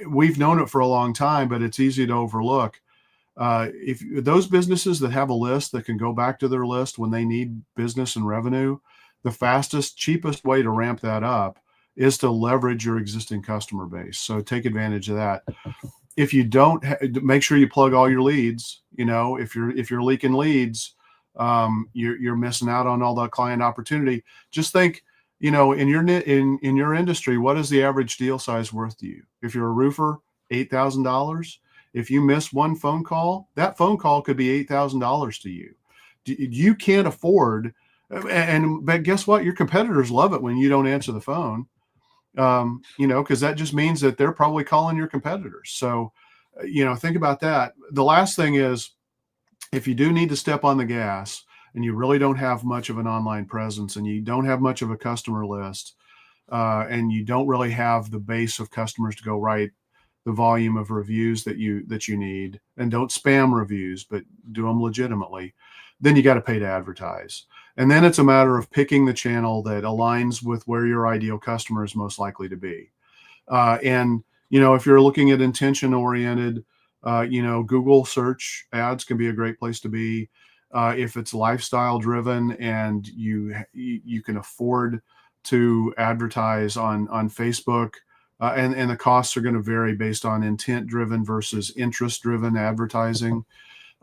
We've known it for a long time, but it's easy to overlook. If those businesses that have a list that can go back to their list when they need business and revenue, the fastest, cheapest way to ramp that up is to leverage your existing customer base. So take advantage of that. If you don't, make sure you plug all your leads. If you're leaking leads, you're missing out on all the client opportunity. Just think, in your industry, what is the average deal size worth to you? If you're a roofer, $8,000. If you miss one phone call, that phone call could be $8,000 to you. You can't afford, but guess what? Your competitors love it when you don't answer the phone, because that just means that they're probably calling your competitors. So, think about that. The last thing is, if you do need to step on the gas and you really don't have much of an online presence and you don't have much of a customer list, and you don't really have the base of customers to go write the volume of reviews that you need, and don't spam reviews, but do them legitimately, then you got to pay to advertise. And then it's a matter of picking the channel that aligns with where your ideal customer is most likely to be. And if you're looking at intention oriented, Google search ads can be a great place to be. If it's lifestyle driven and you can afford to advertise on Facebook, and the costs are going to vary based on intent driven versus interest driven advertising.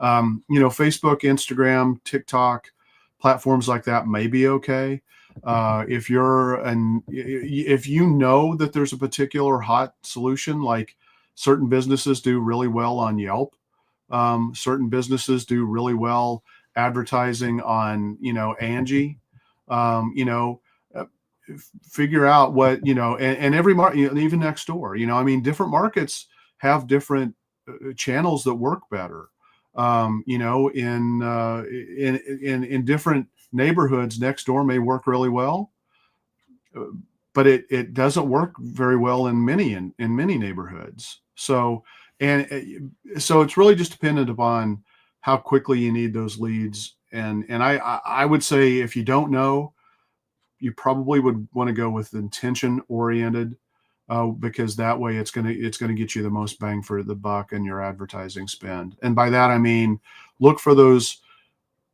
Facebook, Instagram, TikTok, platforms like that may be okay. If you know that there's a particular hot solution, like certain businesses do really well on Yelp, certain businesses do really well advertising on, Angie, figure out what, and every market, even next door, different markets have different channels that work better. In different neighborhoods, next door may work really well, but it doesn't work very well in many neighborhoods. So it's really just dependent upon how quickly you need those leads. And I would say, if you don't know, you probably would want to go with intention oriented, because that way it's going to get you the most bang for the buck in your advertising spend. And by that, I mean, look for those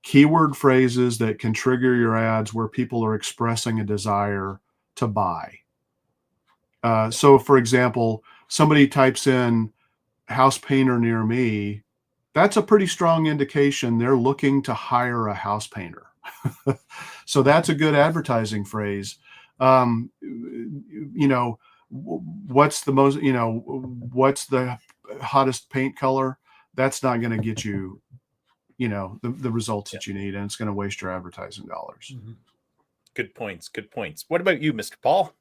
keyword phrases that can trigger your ads where people are expressing a desire to buy. So for example, somebody types in house painter near me. That's a pretty strong indication they're looking to hire a house painter. So that's a good advertising phrase. What's the hottest paint color? That's not going to get you, the results that you need, and it's going to waste your advertising dollars. Mm-hmm. Good points. What about you, Mr. Paul?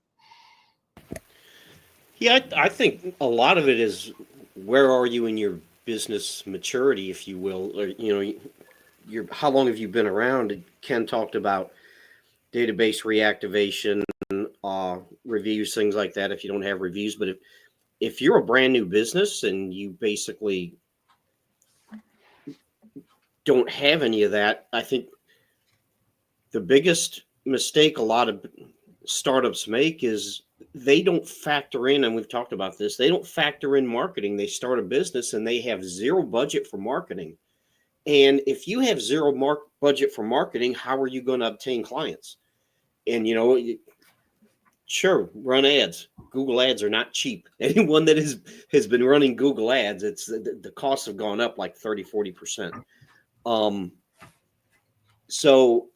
Yeah, I think a lot of it is, where are you in your business maturity, if you will, or how long have you been around? Ken talked about database reactivation, reviews, things like that, if you don't have reviews. But if you're a brand new business and you basically don't have any of that, I think the biggest mistake a lot of startups make is they don't factor in, and we've talked about this, they don't factor in marketing. They start a business and they have zero budget for marketing. And if you have zero budget for marketing, how are you going to obtain clients? And, sure, run ads. Google ads are not cheap. Anyone that has been running Google ads, it's the costs have gone up like 30, 40%. So,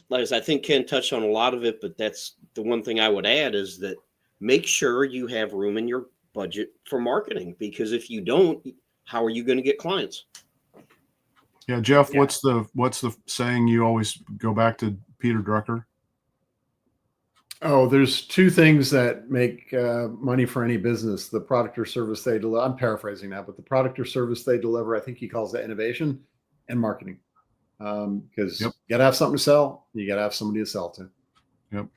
like I think Ken touched on a lot of it, but that's the one thing I would add, is that make sure you have room in your budget for marketing, because if you don't, how are you going to get clients? Yeah, Jeff, yeah. What's the saying you always go back to, Peter Drucker? Oh, there's two things that make money for any business: the product or service they deliver. I'm paraphrasing that, but the product or service they deliver, I think he calls that innovation, and marketing. Because you got to have something to sell. You got to have somebody to sell to. Yep.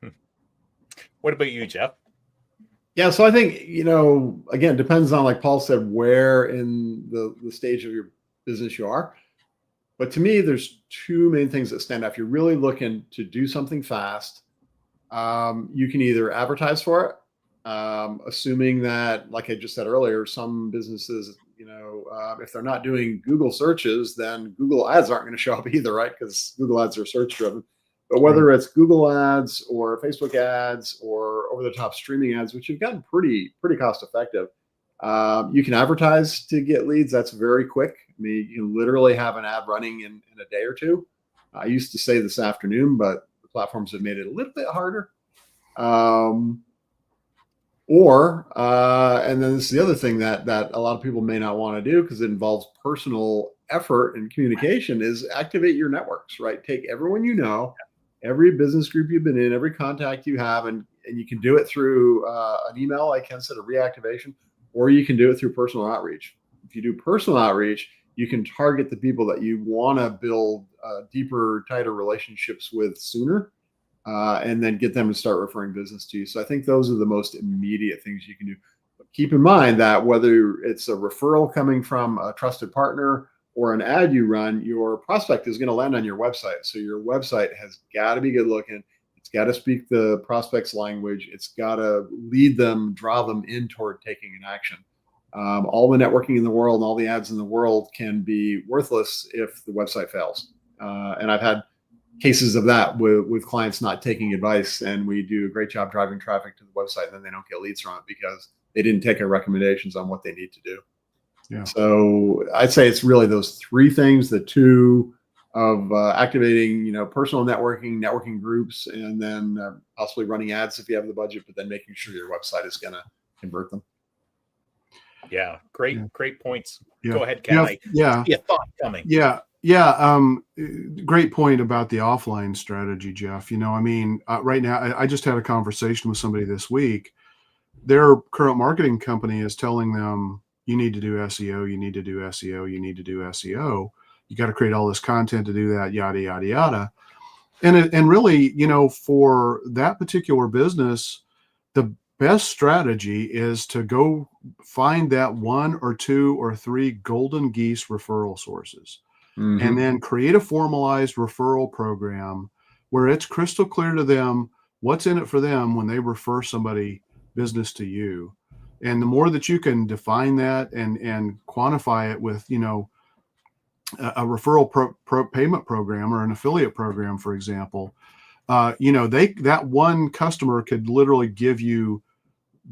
What about you, Jeff? Yeah, so I think, again, depends on, like Paul said, where in the stage of your business you are. But to me, there's two main things that stand out. If you're really looking to do something fast, you can either advertise for it, assuming that, like I just said earlier, some businesses, if they're not doing Google searches, then Google ads aren't going to show up either, right? Because Google ads are search driven. But whether it's Google ads or Facebook ads or over-the-top streaming ads, which have gotten pretty cost effective, you can advertise to get leads. That's very quick. I mean, you can literally have an ad running in a day or two. I used to say this afternoon, but the platforms have made it a little bit harder. Or, and then this is the other thing that a lot of people may not want to do because it involves personal effort and communication, is activate your networks, right? Take everyone you know, every business group you've been in, every contact you have, and you can do it through an email, like Ken said, a reactivation, or you can do it through personal outreach. If you do personal outreach, you can target the people that you want to build deeper, tighter relationships with sooner. And then get them to start referring business to you. So I think those are the most immediate things you can do. But keep in mind that whether it's a referral coming from a trusted partner or an ad you run, your prospect is going to land on your website. So your website has got to be good looking. It's got to speak the prospect's language. It's got to lead them, draw them in toward taking an action. All the networking in the world and all the ads in the world can be worthless if the website fails. And I've had cases of that with clients not taking advice, and we do a great job driving traffic to the website, and then they don't get leads from it because they didn't take our recommendations on what they need to do. Yeah. So I'd say it's really those three things: the two of activating, personal networking groups, and then possibly running ads if you have the budget, but then making sure your website is going to convert them. Yeah, great points. Yeah. Go ahead, Ken. Yeah. I see a thought coming. Yeah. Great point about the offline strategy, Jeff. Right now, I just had a conversation with somebody this week. Their current marketing company is telling them, you need to do SEO, you need to do SEO, you need to do SEO. You got to create all this content to do that, yada, yada, yada. And really, for that particular business, the best strategy is to go find that 1 or 2 or 3 golden geese referral sources. Mm-hmm. And then create a formalized referral program where it's crystal clear to them what's in it for them when they refer somebody business to you. And the more that you can define that and quantify it with, a referral payment program or an affiliate program, for example, that one customer could literally give you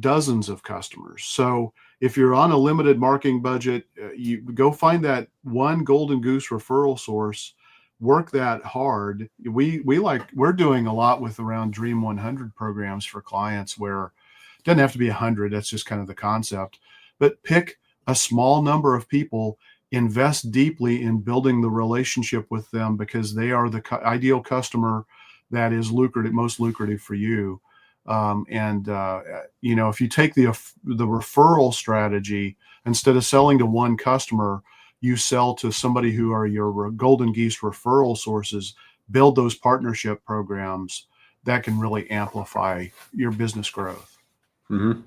dozens of customers. So if you're on a limited marketing budget, you go find that one golden goose referral source, work that hard. We're doing a lot with around Dream 100 programs for clients where it doesn't have to be 100. That's just kind of the concept, but pick a small number of people, invest deeply in building the relationship with them because they are the ideal customer that is most lucrative for you. If you take the referral strategy, instead of selling to one customer, you sell to somebody who are your golden geese referral sources, build those partnership programs that can really amplify your business growth. Mm-hmm.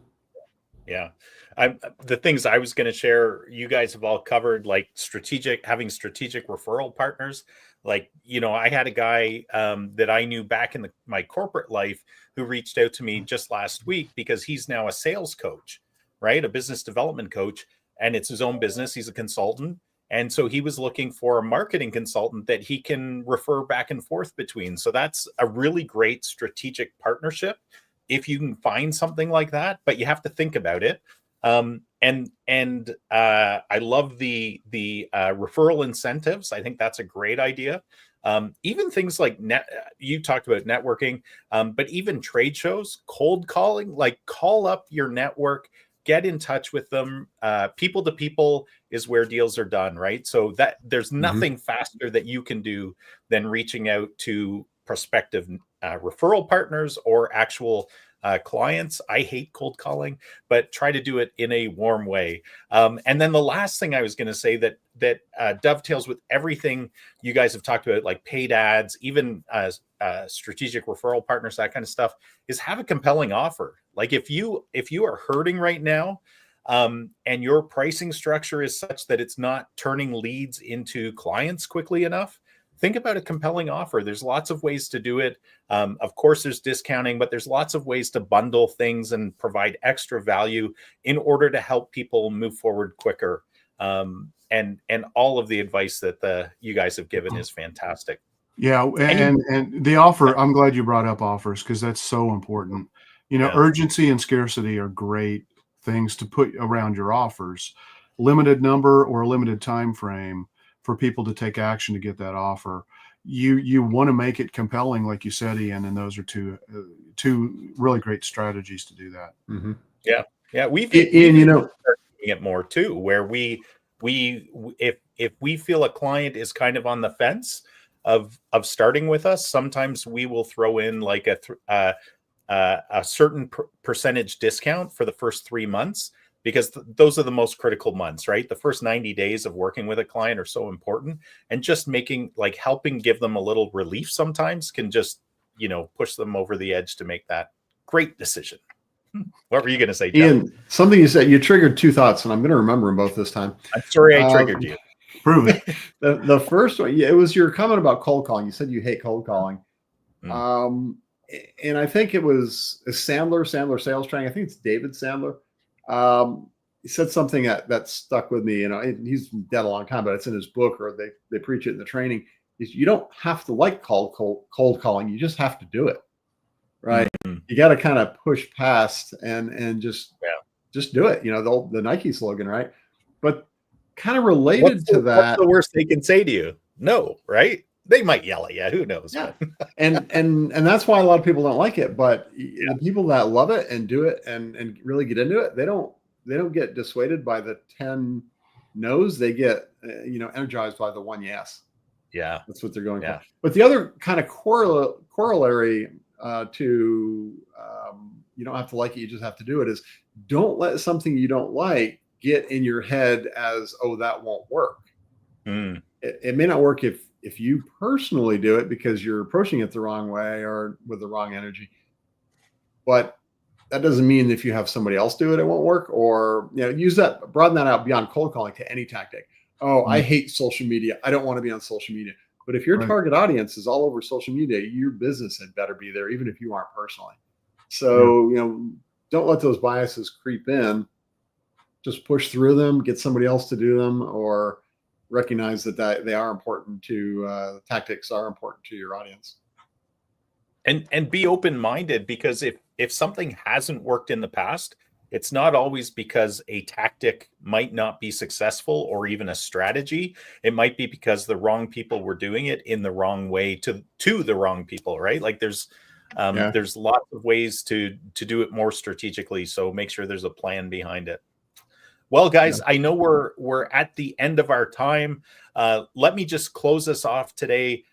Yeah. The things I was going to share, you guys have all covered, like having strategic referral partners. Like, I had a guy that I knew back in my corporate life who reached out to me just last week because he's now a sales coach, right? A business development coach, and it's his own business. He's a consultant. And so he was looking for a marketing consultant that he can refer back and forth between. So that's a really great strategic partnership if you can find something like that, but you have to think about it. I love the referral incentives. I think that's a great idea. Even things like you talked about networking, but even trade shows, cold calling, like call up your network, get in touch with them. People to people is where deals are done, right? So that there's nothing faster that you can do than reaching out to prospective referral partners or actual clients. I hate cold calling, but try to do it in a warm way. And then the last thing I was going to say that dovetails with everything you guys have talked about, like paid ads, even strategic referral partners, that kind of stuff, is have a compelling offer. Like if you are hurting right now, and your pricing structure is such that it's not turning leads into clients quickly enough, think about a compelling offer. There's lots of ways to do it. Of course, there's discounting, but there's lots of ways to bundle things and provide extra value in order to help people move forward quicker. And all of the advice that you guys have given is fantastic. Yeah, and the offer, I'm glad you brought up offers because that's so important. Urgency and scarcity are great things to put around your offers. Limited number or a limited time frame for people to take action to get that offer. you want to make it compelling, like you said, Ian, and those are two really great strategies to do that. Mm-hmm. Yeah. We've Ian, you know, doing it more too, where if we feel a client is kind of on the fence of starting with us, sometimes we will throw in like a certain percentage discount for the first 3 months, because those are the most critical months, right? The first 90 days of working with a client are so important, and just helping give them a little relief sometimes can just, push them over the edge to make that great decision. What were you going to say, Jeff? Ian, something you said, you triggered two thoughts, and I'm going to remember them both this time. I'm sorry I triggered you. Prove it. The first one, it was your comment about cold calling. You said you hate cold calling. And I think it was a Sandler sales training. I think it's David Sandler. He said something that stuck with me. He's dead a long time, but it's in his book, or they preach it in the training. Is you don't have to like cold calling. You just have to do it, right? Mm-hmm. You got to kind of push past and just do it. The Nike slogan, right? But kind of related to that, what's the worst they can say to you? No, right? They might yell at you. Who knows? Yeah. and that's why a lot of people don't like it. But the people that love it and do it and really get into it, they don't get dissuaded by the 10 no's. They get energized by the one yes. Yeah, that's what they're going for. But the other kind of corollary to you don't have to like it, you just have to do it, is don't let something you don't like get in your head as, oh, that won't work. It may not work if you personally do it because you're approaching it the wrong way or with the wrong energy. But that doesn't mean if you have somebody else do it, it won't work. Or broaden that out beyond cold calling to any tactic. Oh, I hate social media. I don't want to be on social media. But if your target audience is all over social media, your business had better be there, even if you aren't personally. So, don't let those biases creep in. Just push through them, get somebody else to do them, or recognize that they are important to tactics are important to your audience. And be open-minded, because if something hasn't worked in the past, it's not always because a tactic might not be successful or even a strategy. It might be because the wrong people were doing it in the wrong way to the wrong people, right? Like there's lots of ways to do it more strategically. So make sure there's a plan behind it. Well, guys, I know we're at the end of our time. Let me just close us off today.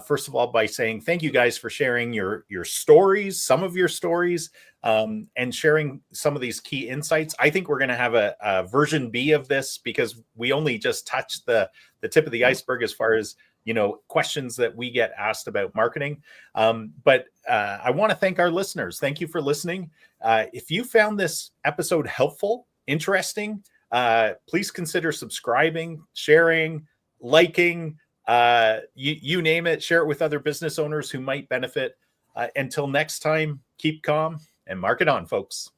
First of all, by saying thank you guys for sharing your stories, some of your stories, and sharing some of these key insights. I think we're going to have a version B of this, because we only just touched the tip of the iceberg as far as questions that we get asked about marketing. But I want to thank our listeners. Thank you for listening. If you found this episode helpful, interesting, please consider subscribing, sharing, liking, you name it. Share it with other business owners who might benefit. Until next time, keep calm and market on, folks.